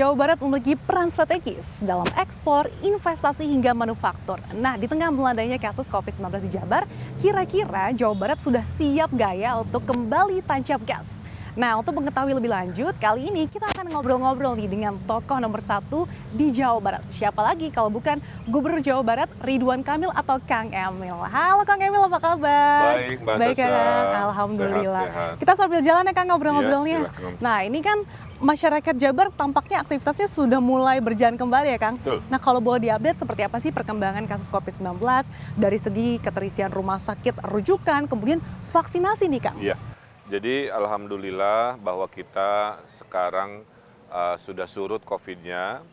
Jawa Barat memiliki peran strategis dalam ekspor, investasi hingga manufaktur. Nah, di tengah melandainya kasus COVID-19 di Jabar, kira-kira Jawa Barat sudah siap gaya untuk kembali tancap gas. Nah, untuk mengetahui lebih lanjut, kali ini kita akan ngobrol-ngobrol nih dengan tokoh nomor 1 di Jawa Barat. Siapa lagi kalau bukan Gubernur Jawa Barat Ridwan Kamil atau Kang Emil. Halo Kang Emil, apa kabar? Baik, Mbak Baik Sasa. Kang, Alhamdulillah. Sehat-sehat. Kita sambil jalan ya Kang ngobrol-ngobrolnya. Iya, silakan. Nah, ini kan masyarakat Jabar tampaknya aktivitasnya sudah mulai berjalan kembali ya Kang. Betul. Nah, kalau boleh diupdate seperti apa sih perkembangan kasus COVID-19 dari segi keterisian rumah sakit rujukan, kemudian vaksinasi nih Kang? Iya. Jadi alhamdulillah bahwa kita sekarang sudah surut COVID-nya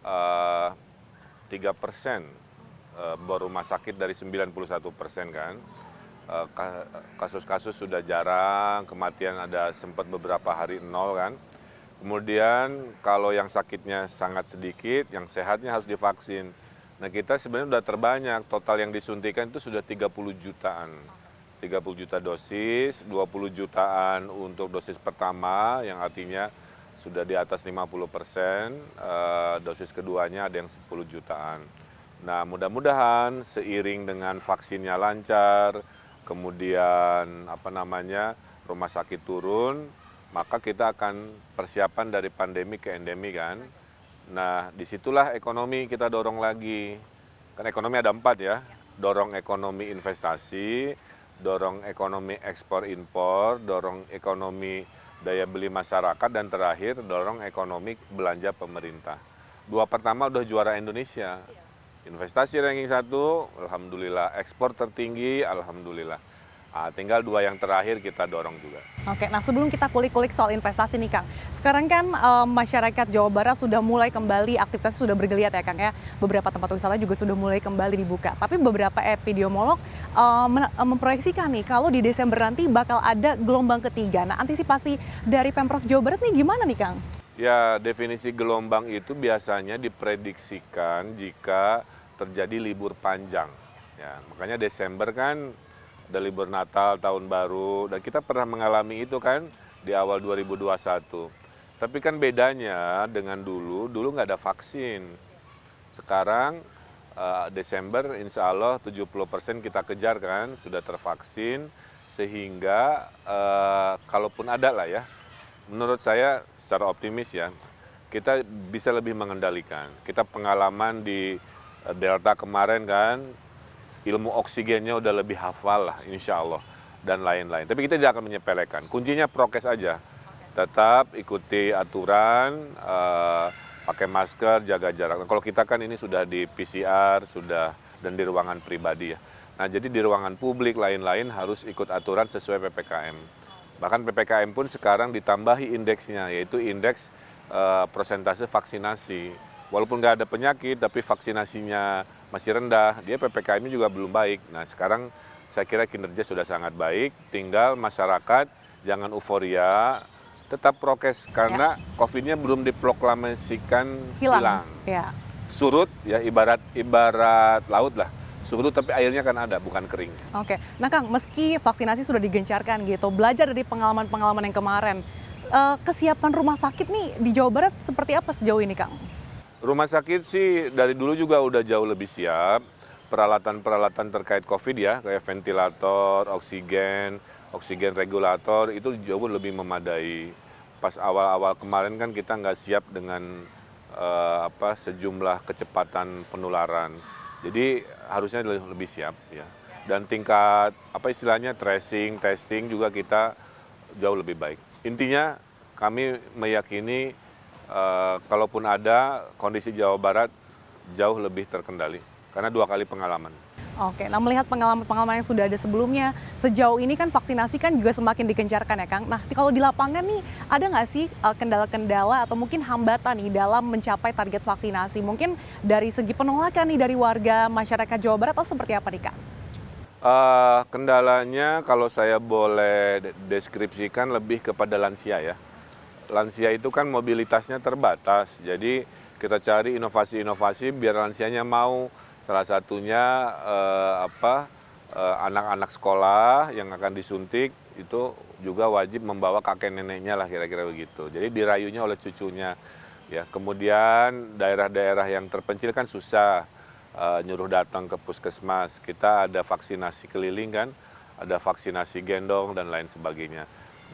3% rumah sakit dari 91% kan. Kasus-kasus sudah jarang, kematian ada sempat beberapa hari nol kan. Kemudian kalau yang sakitnya sangat sedikit, yang sehatnya harus divaksin. Nah kita sebenarnya sudah terbanyak, total yang disuntikan itu sudah 30 jutaan. 30 juta dosis, 20 jutaan untuk dosis pertama yang artinya sudah di atas 50%, dosis keduanya ada yang 10 jutaan. Nah mudah-mudahan seiring dengan vaksinnya lancar, kemudian rumah sakit turun, maka kita akan persiapan dari pandemi ke endemi kan. Nah disitulah ekonomi kita dorong lagi, kan ekonomi ada 4 ya, dorong ekonomi investasi, dorong ekonomi ekspor impor, dorong ekonomi daya beli masyarakat, dan terakhir dorong ekonomi belanja pemerintah. 2 pertama udah juara Indonesia. Investasi ranking 1, alhamdulillah. Ekspor tertinggi, alhamdulillah. Tinggal 2 yang terakhir kita dorong juga. Oke, nah sebelum kita kulik-kulik soal investasi nih Kang, sekarang kan masyarakat Jawa Barat sudah mulai kembali, aktivitas sudah bergeliat ya Kang ya, beberapa tempat wisata juga sudah mulai kembali dibuka. Tapi beberapa epidemiolog memproyeksikan nih kalau di Desember nanti bakal ada gelombang ketiga. Nah antisipasi dari Pemprov Jawa Barat nih gimana nih Kang? Ya, definisi gelombang itu biasanya diprediksikan jika terjadi libur panjang. Ya, makanya Desember kan ada libur Natal, Tahun Baru, dan kita pernah mengalami itu kan di awal 2021. Tapi kan bedanya dengan dulu nggak ada vaksin. Sekarang Desember insya Allah 70% kita kejar kan, sudah tervaksin, sehingga kalaupun ada lah ya, menurut saya secara optimis ya, kita bisa lebih mengendalikan. Kita pengalaman di Delta kemarin kan, ilmu oksigennya udah lebih hafal lah insya Allah, dan lain-lain. Tapi kita tidak akan menyepelekan, kuncinya prokes aja. Tetap ikuti aturan, pakai masker, jaga jarak. Nah, kalau kita kan ini sudah di PCR, sudah, dan di ruangan pribadi ya. Nah jadi di ruangan publik lain-lain harus ikut aturan sesuai PPKM. Bahkan PPKM pun sekarang ditambahi indeksnya, yaitu indeks persentase vaksinasi. Walaupun nggak ada penyakit, tapi vaksinasinya masih rendah, dia PPKM-nya juga belum baik. Nah sekarang saya kira kinerja sudah sangat baik, tinggal masyarakat jangan euforia, tetap prokes, karena COVID-nya belum diproklamasikan hilang. Ya. Surut ya, ibarat laut lah, surut tapi airnya kan ada, bukan kering. Oke, nah Kang, meski vaksinasi sudah digencarkan gitu, belajar dari pengalaman-pengalaman yang kemarin, kesiapan rumah sakit nih di Jawa Barat seperti apa sejauh ini Kang? Rumah sakit sih dari dulu juga udah jauh lebih siap. Peralatan-peralatan terkait COVID ya, kayak ventilator, oksigen regulator, itu jauh lebih memadai. Pas awal-awal kemarin kan kita nggak siap dengan sejumlah kecepatan penularan. Jadi harusnya lebih siap ya. Dan tingkat tracing, testing juga kita jauh lebih baik. Intinya kami meyakini kalaupun ada, kondisi Jawa Barat jauh lebih terkendali karena 2 kali pengalaman. Oke, nah melihat pengalaman yang sudah ada sebelumnya, sejauh ini kan vaksinasi kan juga semakin digencarkan ya Kang. Nah kalau di lapangan nih ada nggak sih kendala-kendala atau mungkin hambatan nih dalam mencapai target vaksinasi? Mungkin dari segi penolakan nih dari warga masyarakat Jawa Barat atau seperti apa nih Kang? Kendalanya kalau saya boleh deskripsikan lebih kepada lansia ya. Lansia itu kan mobilitasnya terbatas, jadi kita cari inovasi-inovasi biar lansianya mau. Salah satunya anak-anak sekolah yang akan disuntik itu juga wajib membawa kakek neneknya lah, kira-kira begitu. Jadi dirayunya oleh cucunya. Ya, kemudian daerah-daerah yang terpencil kan susah nyuruh datang ke puskesmas. Kita ada vaksinasi keliling kan, ada vaksinasi gendong dan lain sebagainya.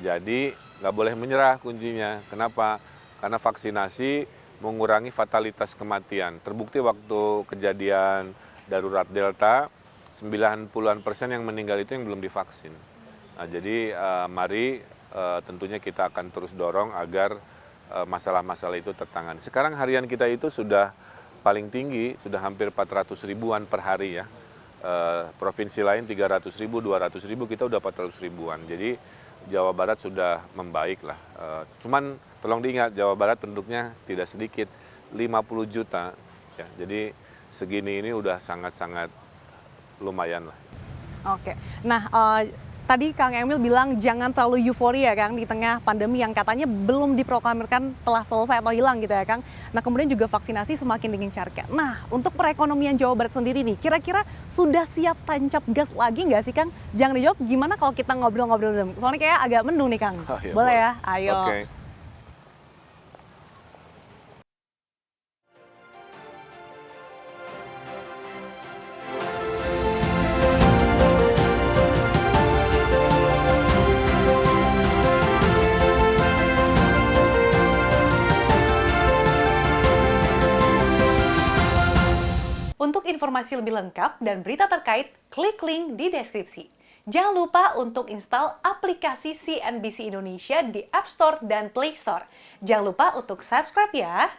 Jadi nggak boleh menyerah kuncinya. Kenapa? Karena vaksinasi mengurangi fatalitas kematian. Terbukti waktu kejadian darurat Delta, 90-an% yang meninggal itu yang belum divaksin. Nah, jadi mari tentunya kita akan terus dorong agar masalah-masalah itu tertangani. Sekarang harian kita itu sudah paling tinggi, sudah hampir 400 ribuan per hari ya. Provinsi lain 300 ribu, 200 ribu, kita udah 400 ribuan. Jadi Jawa Barat sudah membaik lah. Cuman tolong diingat, Jawa Barat penduduknya tidak sedikit, 50 juta. Ya, jadi segini ini udah sangat-sangat lumayan lah. Oke, nah tadi Kang Emil bilang jangan terlalu euforia Kang di tengah pandemi yang katanya belum diproklamirkan telah selesai atau hilang gitu ya Kang. Nah kemudian juga vaksinasi semakin digencarkan. Nah untuk perekonomian Jawa Barat sendiri nih, kira-kira sudah siap tancap gas lagi nggak sih Kang? Jangan dijawab, gimana kalau kita ngobrol-ngobrol dulu? Soalnya kayak agak mendung nih Kang. Oh, ya, boleh ya? Ayo. Oke. Untuk informasi lebih lengkap dan berita terkait, klik link di deskripsi. Jangan lupa untuk install aplikasi CNBC Indonesia di App Store dan Play Store. Jangan lupa untuk subscribe ya.